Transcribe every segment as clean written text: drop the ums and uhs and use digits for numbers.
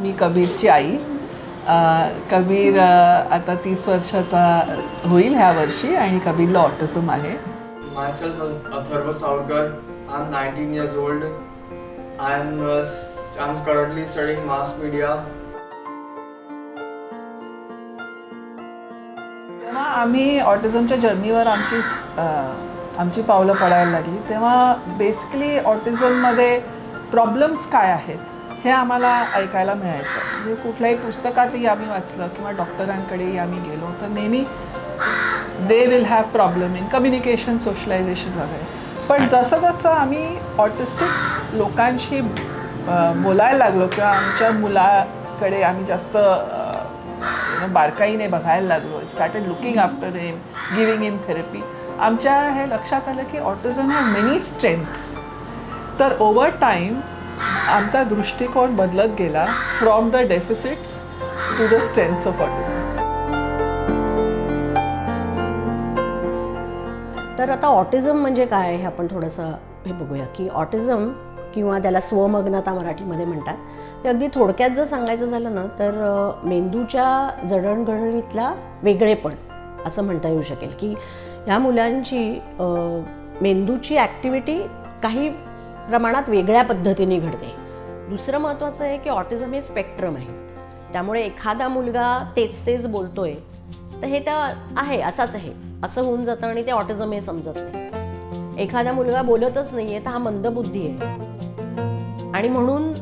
मी कबीरची आई. कबीर आता 30 वर्षाचा होईल ह्या वर्षी आणि कबीरला ऑटिझम आहे. Myself, Atharva Saurkar. I'm 19 years old. I'm currently studying mass media. जेव्हा आम्ही ऑटिझमच्या जर्नीवर आमची पावलं पडायला लागली तेव्हा बेसिकली ऑटिझममध्ये प्रॉब्लेम्स काय आहेत हे आम्हाला ऐकायला मिळायचं. म्हणजे कुठल्याही पुस्तकातही आम्ही वाचलं किंवा डॉक्टरांकडेही आम्ही गेलो तर नेहमी they will have problem in communication, socialisation वगैरे. पण जसं जसं आम्ही ऑटिस्टिक लोकांशी बोलायला लागलो किंवा आमच्या मुलाकडे आम्ही जास्त बारकाईने बघायला लागलो, started looking after him, giving him therapy, आमच्या हे लक्षात आलं की ऑटिझम हॅज मेनी स्ट्रेंथ्स. तर ओव्हर टाईम आमचा दृष्टिकोन बदलत गेला from the deficits to the strengths of autism. तर आता ऑटिझम म्हणजे काय हे आपण थोडंसं हे बघूया की ऑटिझम किंवा त्याला स्वमग्नता मराठीमध्ये म्हणतात. ते अगदी थोडक्यात जर सांगायचं झालं ना तर मेंदूच्या जडणघडणीतला वेगळेपण असं म्हणता येऊ शकेल की ह्या मुलांची मेंदूची ॲक्टिव्हिटी काही प्रमाणात वेगळ्या पद्धतीने घडते. दुसरं महत्त्वाचं आहे की ऑटिझम हे स्पेक्ट्रम आहे. त्यामुळे एखादा मुलगा तेच बोलतोय तर हे तर आहे असाच आहे असं होऊन जातं आणि ते ऑटिझम हे समजत नाही. एखादा मुलगा बोलतच नाही आहे तर हा मंदबुद्धी आहे आणि म्हणून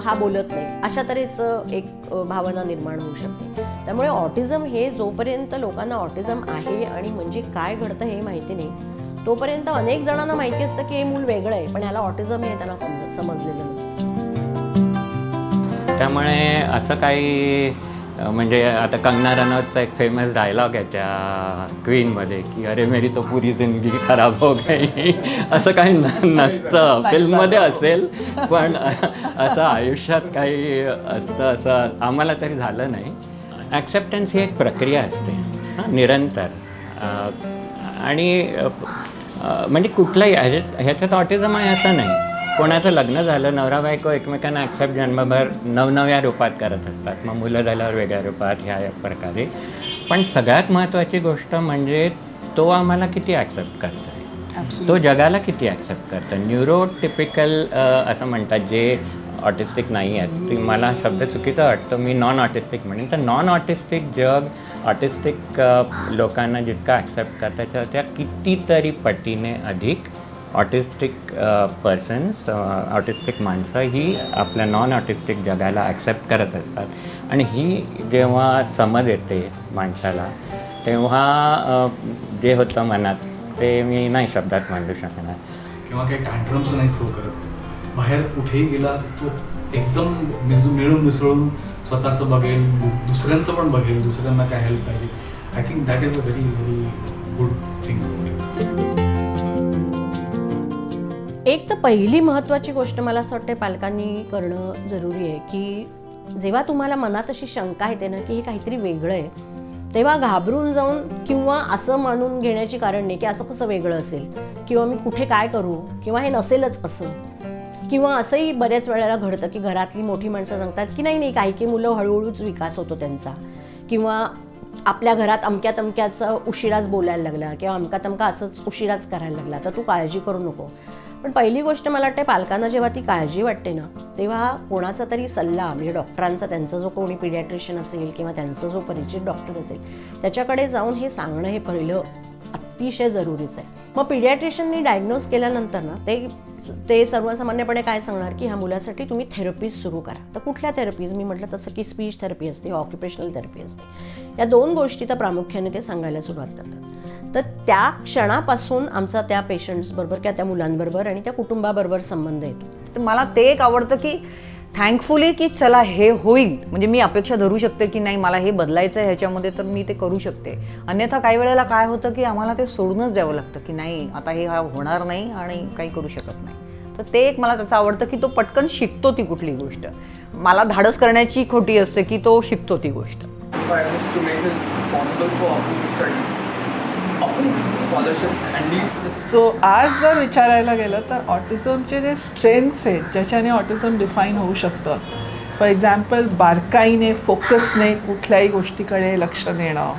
हा बोलत नाही, अशा तऱ्हेचं एक भावना निर्माण होऊ शकते. त्यामुळे ऑटिझम हे जोपर्यंत लोकांना ऑटिझम आहे आणि म्हणजे काय घडतं हे माहिती नाही तोपर्यंत अनेक जणांना माहिती असतं की हे मूल वेगळं आहे पण ह्याला ऑटिझम हे त्यांना समजलेलं नसतं. त्यामुळे असं काही म्हणजे आता कंगना रनौतचा एक फेमस डायलॉग आहे त्या क्वीनमध्ये की अरे मेरी तो पुरी जिंदगी खराब हो गई, असं काही नसतं. फिल्ममध्ये असेल पण असं आयुष्यात काही असतं असं आम्हाला तरी झालं नाही. ॲक्सेप्टन्स ही एक प्रक्रिया असते निरंतर. आणि म्हणजे कुठलाही ह्याच्यात ऑटिझम आहे असं नाही. कोणाचं लग्न झालं, नवरा बायको एकमेकांना ॲक्सेप्ट जन्मभर नवनव्या रूपात करत असतात, मग मुलं झाल्यावर वेगळ्या रूपात ह्या प्रकारे. पण सगळ्यात महत्त्वाची गोष्ट म्हणजे तो आम्हाला किती ॲक्सेप्ट करतो आहे, तो जगाला किती ॲक्सेप्ट करतं. न्यूरोटिपिकल असं म्हणतात जे ऑटिस्टिक नाही आहेत, ती मला शब्द चुकीचा वाटतो, मी नॉन ऑटिस्टिक म्हणेन. तर नॉन ऑटिस्टिक जग ऑटिस्टिक लोकांना जितका ॲक्सेप्ट करतात त्या कितीतरी पटीने अधिक ऑटिस्टिक पर्सन्स, ऑटिस्टिक माणसं ही आपल्या नॉन ऑटिस्टिक जगाला ॲक्सेप्ट करत असतात. आणि ही जेव्हा समज येते माणसाला तेव्हा जे होतं मनात ते मी नाही शब्दात मांडू शकणार. किंवा काही टँट्रम्स नाही थ्रो करत, बाहेर कुठेही गेला तो एकदम मिळून मिसळून स्वतःचं बघेल, दुसऱ्यांचं पण बघेल, दुसऱ्यांना काय हेल्प पाहिजे. I think that is a very very good thing. एक तर पहिली महत्त्वाची गोष्ट मला असं वाटतं पालकांनी करणं जरुरी आहे की जेव्हा तुम्हाला मनात अशी शंका येते ना की हे काहीतरी वेगळं आहे तेव्हा घाबरून जाऊन किंवा असं मानून घेण्याची कारण नाही की असं कसं वेगळं असेल किंवा मी कुठे काय करू किंवा हे नसेलच असं. किंवा असंही बऱ्याच वेळेला घडतं की घरातली मोठी माणसं सांगतात की नाही काही मुलं हळूहळूच विकास होतो त्यांचा, किंवा आपल्या घरात अमक्या तमक्याचं उशिराच बोलायला लागला किंवा अमका तमका असंच उशिराच करायला लागला तर तू काळजी करू नको. पण पहिली गोष्ट मला वाटते पालकांना जेव्हा ती काळजी वाटते ना तेव्हा कोणाचा तरी सल्ला म्हणजे डॉक्टरांचा, त्यांचा जो कोणी पिडियाट्रिशियन असेल किंवा त्यांचा जो परिचित डॉक्टर असेल त्याच्याकडे जाऊन हे सांगणं हे पहिलं अतिशय जरुरीचं आहे. मग पिडियाट्रिशियननी डायग्नोज केल्यानंतर ना ते सर्वसामान्यपणे काय सांगणार की ह्या मुलासाठी तुम्ही थेरपीज सुरू करा. तर कुठल्या थेरपीज, मी म्हटलं तसं की स्पीच थेरपी असते, ऑक्युपेशनल थेरपी असते, या दोन गोष्टी तर प्रामुख्याने ते सांगायला सुरुवात करतात. तर त्या क्षणापासून आमचा त्या पेशंट्सबरोबर किंवा त्या मुलांबरोबर आणि त्या कुटुंबाबरोबर संबंध येतो. तर मला ते एक आवडतं की थँकफुली की चला हे होईल, म्हणजे मी अपेक्षा धरू शकते की नाही मला हे बदलायचं आहे ह्याच्यामध्ये तर मी ते करू शकते. अन्यथा काही वेळेला काय होतं की आम्हाला ते सोडूनच द्यावं लागतं की नाही आता हे होणार नाही आणि काही करू शकत नाही. तर ते एक मला त्याचं आवडतं की तो पटकन शिकतो ती कुठली गोष्ट. मला धाडस करण्याची खोटी असते की तो शिकतो ती गोष्ट. सो आज जर विचारायला गेलं तर ऑटिझमचे जे स्ट्रेंथ्स आहेत ज्याच्याने ऑटिझम डिफाईन होऊ शकतं फॉर एक्झाम्पल बारकाईने फोकसने कुठल्याही गोष्टीकडे लक्ष देणं,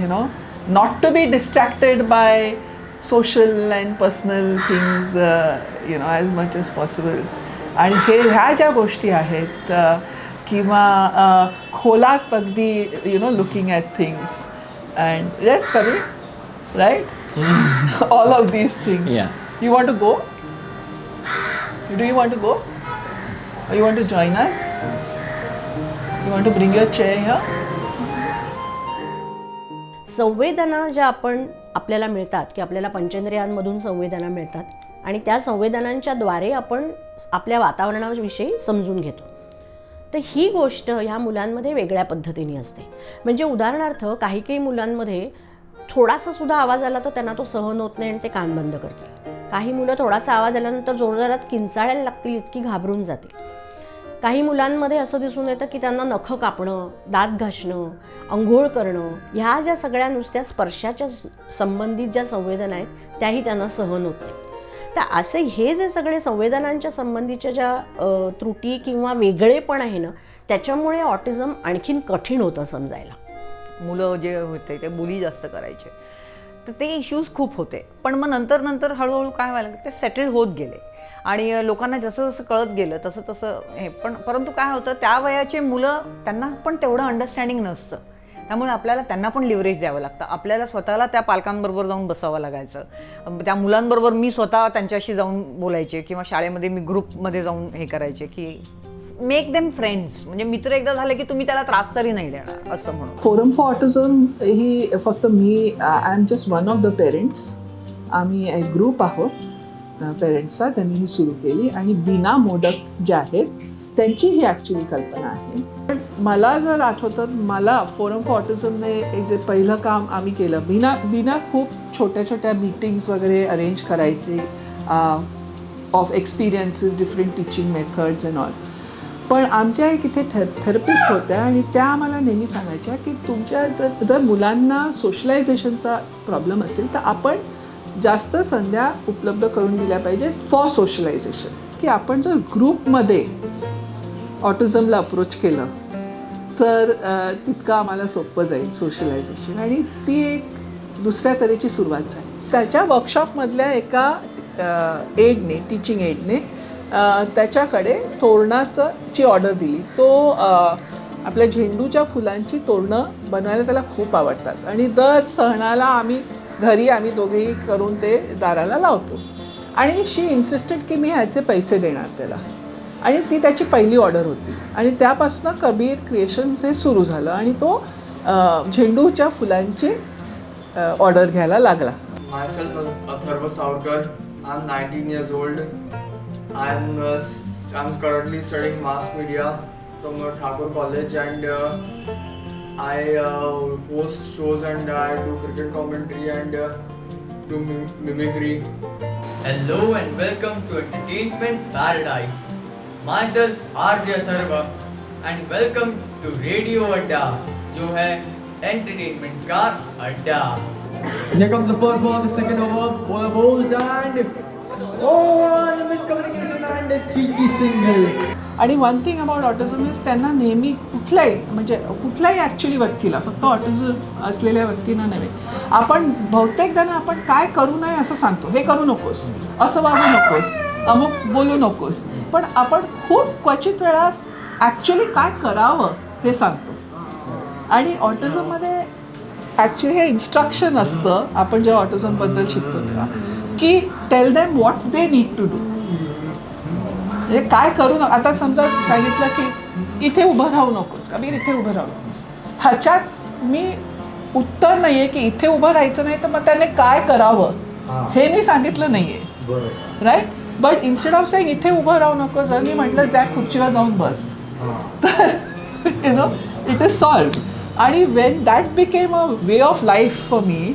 you know, not to be distracted by social and personal things, you know, as much as possible. आणि ह्या ज्या गोष्टी आहेत, किंवा खोलात अगदी, you know, looking at things and yes कमी, right, all of these things. Yeah. You want to go? Do you want to go? Or you want to join us? You want to bring your chair here? संवेदना ज्या आपल्याला मिळतात, की आपल्याला पंचेंद्रियांमधून संवेदना मिळतात आणि त्या संवेदनांच्या द्वारे आपण आपल्या वातावरणाविषयी समजून घेतो. तर ही गोष्ट ह्या मुलांमध्ये वेगळ्या पद्धतीने असते. म्हणजे उदाहरणार्थ काही मुलांमध्ये थोडासा सुद्धा आवाज आला तर त्यांना तो सहन होत नाही आणि ते कान बंद करतील. काही मुलं थोडासा आवाज आल्यानंतर जोरजोरात किंचाळायला लागतील, इतकी घाबरून जातील. काही मुलांमध्ये असं दिसून येतं की त्यांना नखं कापणं, दात घासणं, अंघोळ करणं, ह्या ज्या सगळ्या नुसत्या स्पर्शाच्या संबंधित ज्या संवेदना आहेत त्याही त्यांना सहन होत नाही. तर असे हे जे सगळे संवेदनांच्या संबंधीच्या ज्या त्रुटी किंवा वेगळेपण आहे ना, त्याच्यामुळे ऑटिझम आणखीन कठीण होतं समजायला. मुलं जे होते ते बुली जास्त करायचे, तर ते इश्यूज खूप होते. पण मग नंतर हळूहळू काय व्हायला लागलं, ते सेटल होत गेले आणि लोकांना जसं जसं कळत गेलं तसं हे. परंतु काय होतं, त्या वयाचे मुलं, त्यांना पण तेवढं अंडरस्टँडिंग नसतं. त्यामुळे आपल्याला त्यांना पण लिव्हरेज द्यावं लागतं. आपल्याला स्वतःला त्या पालकांबरोबर जाऊन बसावं लागायचं. त्या मुलांबरोबर मी स्वतः त्यांच्याशी जाऊन बोलायचे किंवा शाळेमध्ये मी ग्रुपमध्ये जाऊन हे करायचे की मेक देम फ्रेंड्स. म्हणजे मित्र एकदा झाले की तुम्ही त्याला त्रास तरी नाही देणार असं म्हणून. फोरम फॉर ऑटिझम ही फक्त मी, I am just one of the parents. आम्ही एक ग्रुप आहोत पेरेंट्सचा, त्यांनी ही सुरू केली आणि बीना मोडक ज्या आहेत त्यांची ही ॲक्च्युली कल्पना आहे. पण मला जर आठवतं, मला फोरम फॉर ऑटिझमने एक जे पहिलं काम आम्ही केलं, बीना खूप छोट्या छोट्या मीटिंग्स वगैरे अरेंज करायची of experiences, different teaching methods and all. पण आमच्या एक इथे थेरपिस्ट होत्या आणि त्या आम्हाला नेहमी सांगायच्या की तुमच्या जर मुलांना सोशलायझेशनचा प्रॉब्लेम असेल तर आपण जास्त संध्या उपलब्ध करून दिल्या पाहिजेत फॉर सोशलायझेशन. की आपण जर ग्रुपमध्ये ऑटिझमला अप्रोच केलं तर तितकं आम्हाला सोपं जाईल सोशलायझेशन. आणि ती एक दुसऱ्या तऱ्हेची सुरुवात झाली. त्याच्या वर्कशॉपमधल्या एका एडने, टीचिंग एडने त्याच्याकडे तोरणाची ऑर्डर दिली. तो आपल्या झेंडूच्या फुलांची तोरणं बनवायला त्याला खूप आवडतात आणि दर सणाला आम्ही दोघेही करून ते दाराला लावतो. आणि शी इन्सिस्टेड की मी ह्याचे पैसे देणार त्याला. आणि ती त्याची पहिली ऑर्डर होती आणि त्यापासून कबीर क्रिएशन्स हे सुरू झालं आणि तो झेंडूच्या फुलांची ऑर्डर घ्यायला लागला. Myself, Atharva Saurkar. I'm 19 years old. I'm currently studying mass media from Thakur College, and I host shows and I do cricket commentary and do mimicry. Hello and welcome to Entertainment Paradise. Myself RJ Atharva and welcome to Radio Adda, जो है entertainment का अड्डा. Here comes the first ball, the second over, bowler bowls and the miscommunication and a cheeky single. आणि one thing about autism is त्यांना नेहमी कुठल्याही actually व्यक्तीला, फक्त ऑटिझम असलेल्या व्यक्तींना नव्हे, आपण बहुतेकदा आपण काय करू नये असं सांगतो. हे करू नकोस, असं वागू नकोस, अमुक बोलू नकोस. पण आपण खूप क्वचित वेळा ॲक्च्युली काय करावं हे सांगतो. आणि ऑटिझममध्ये ॲक्च्युली हे इन्स्ट्रक्शन असतं. आपण जेव्हा ऑटिझमबद्दल शिकतो तेव्हा की tell them what they need to do. म्हणजे काय करू नका. आता समजा सांगितलं की इथे उभं राहू नकोस, कबीर इथे उभं राहू नकोस, ह्याच्यात मी उत्तर नाही आहे की इथे उभं राहायचं नाही, तर मग त्याने काय करावं हे मी सांगितलं नाही आहे, right. But instead of saying इथे उभं राहू नको, जर मी म्हटलं ज्या खुर्चीवर जाऊन बस, तर you know it is solved. आणि when that became a way of life for me,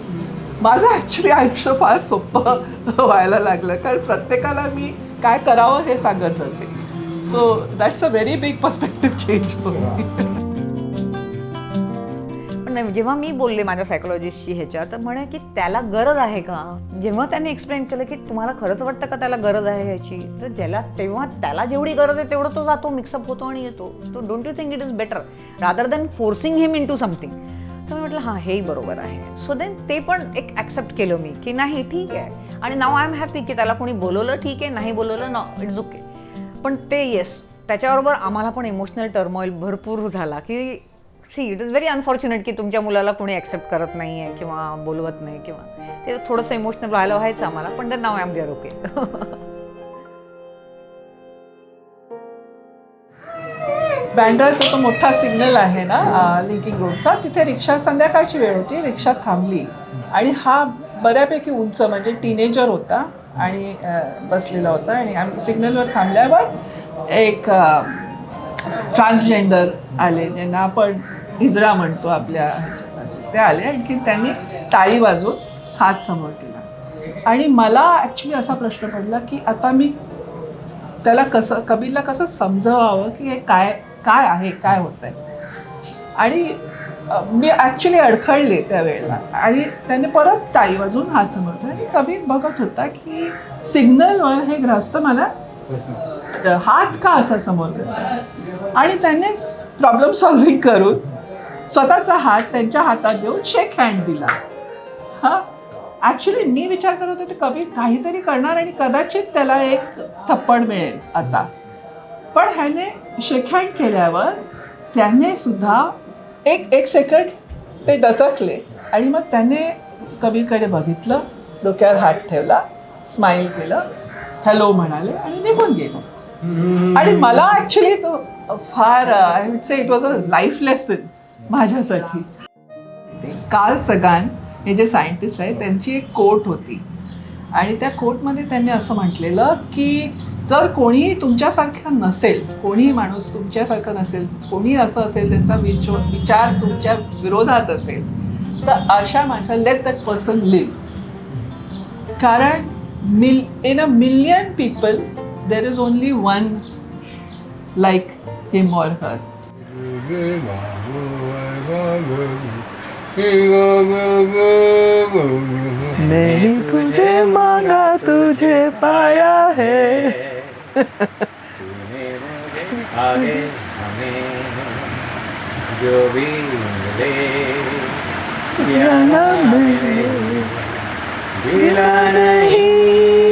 माझं ॲक्च्युली आयुष्य फार सोपं व्हायला लागलं, कारण प्रत्येकाला मी काय करावं हे सांगत जाते. So that's a very big perspective change for me. पण नाही, जेव्हा मी बोलले माझ्या सायकोलॉजिस्टशी ह्याच्या, तर म्हणे की त्याला गरज आहे का. जेव्हा त्याने एक्सप्लेन केलं की तुम्हाला खरंच वाटतं का त्याला गरज आहे ह्याची, तर तेव्हा त्याला जेवढी गरज आहे तेवढं तो जातो, मिक्सअप होतो आणि येतो. तो don't you think it is better rather than forcing him into something. तर मी म्हटलं हां हेही बरोबर आहे. सो देन ते पण एक ॲक्सेप्ट केलं मी की नाही ठीक आहे. आणि नाव आय एम हॅपी की त्याला कोणी बोलवलं ठीक आहे, नाही बोलवलं ना इट्स ओके. पण ते येस, त्याच्याबरोबर आम्हाला पण इमोशनल टर्मॉईल भरपूर झाला की see it is very unfortunate की तुमच्या मुलाला कोणी ॲक्सेप्ट करत नाही आहे किंवा बोलवत नाही किंवा ते थोडंसं इमोशनल व्हायचं आम्हाला. पण then now I am there okay. बँड्राचा तो मोठा सिग्नल आहे ना लिंकिंग रोडचा, तिथे रिक्षा, संध्याकाळची वेळ होती, रिक्षा थांबली आणि हा बऱ्यापैकी उंच म्हणजे टीनेजर होता आणि बसलेला होता. आणि आम्ही सिग्नलवर थांबल्यावर एक ट्रान्सजेंडर आले, ज्यांना आपण हिजडा म्हणतो आपल्या ह्याच्या बाजूला, ते आले. आणखी त्यांनी टाळी वाजवून हात समोर केला. आणि मला ॲक्च्युली असा प्रश्न पडला की आता मी त्याला कबीरला कसं समजवावं की हे काय आहे, काय होत आहे. आणि मी ॲक्च्युली अडखळले त्यावेळेला. आणि त्याने परत टाळी वाजवून हात समोर केला. आणि कबीर बघत होता की सिग्नलवर हे ग्रस्त मला हात का असा समोर करतात. आणि त्याने प्रॉब्लेम सॉल्व्हिंग करून स्वतःचा हात त्यांच्या हातात देऊन शेक हँड दिला. हां, ॲक्च्युली मी विचार करत होते कबीर काहीतरी करणार आणि कदाचित त्याला एक थप्पड मिळेल आता. पण ह्याने शेक हँड केल्यावर त्याने सुद्धा एक सेकंड ते डचकले आणि मग त्याने कबीरकडे बघितलं, डोक्यावर हात ठेवला, स्माईल केलं, हॅलो म्हणाले आणि निघून गेलो. आणि मला ॲक्च्युली तो फार I would say it was a life lesson माझ्यासाठी. कार्ल सगान हे जे सायंटिस्ट आहेत त्यांची एक कोट होती आणि त्या कोटमध्ये त्यांनी असं म्हटलेलं की जर कोणी तुमच्यासारखं नसेल, कोणी माणूस तुमच्यासारखं नसेल, कोणी असं असेल त्यांचा विचार तुमच्या विरोधात असेल, तर अशा माणसाला लेट दॅट पर्सन लिव्ह. कारण in a million people there is only one like him or her. मैंने तुझे मांगा तुझे पाया है. आगे हमें जो भी मिले या ना मिले गिला नहीं.